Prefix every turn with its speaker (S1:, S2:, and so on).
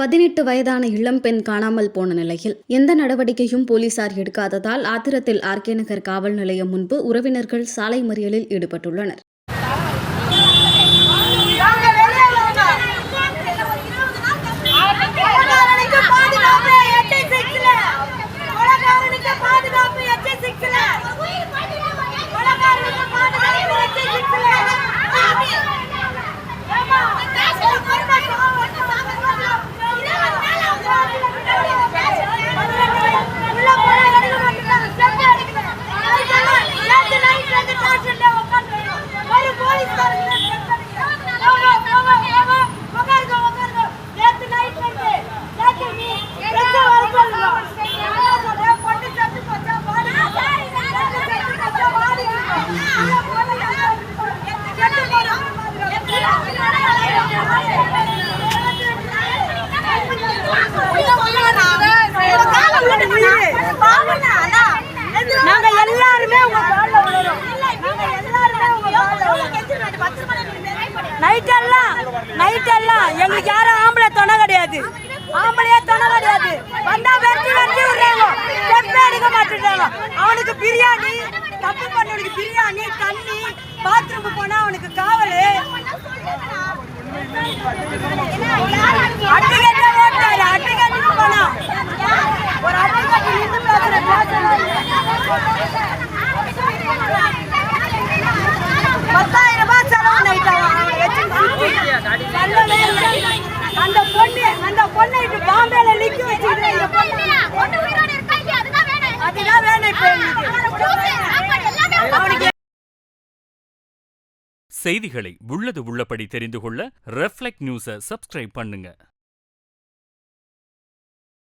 S1: 18 வயதான இளம்பெண் காணாமல் போன நிலையில் எந்த நடவடிக்கையும் போலீசார் எடுக்காததால் ஆத்திரத்தில் ஆர்கே நகர் காவல் நிலையம் முன்பு உறவினர்கள் சாலை மறியலில் ஈடுபட்டுள்ளனர்.
S2: நைட்டெல்லாம் எங்களுக்கு யாரும் ஆம்பளை துணை கிடையாது, ஆம்பளையே துணை கிடையாது. வந்தா வெட்டி வெட்டி விடுறாங்க, ஸ்டெப் எடுக்க மாட்டேங்கிறாங்க. அவனுக்கு பிரியாணி, தப்பு பண்ணவனுக்கு பிரியாணி, தண்ணி, பாத்ரூம் போனா அவனுக்கு காவல். அட்டுக்கட்ட ஓட்டாரு, அட்டுக்கட்டு போனா ஒரு அட்டுக்கட்டு நின்று பேசுற 10,000 ரூபாய் செலவு நைட்டாங்க. அந்த பொண்ணை பாம்பேல நிக்க வச்சுக்கிட்டு அதுதான் வேணும்.
S3: செய்திகளை உள்ளது உள்ளபடி தெரிந்து கொள்ள ரெஃப்ளெக்ட் நியூஸை சப்ஸ்கிரைப் பண்ணுங்க.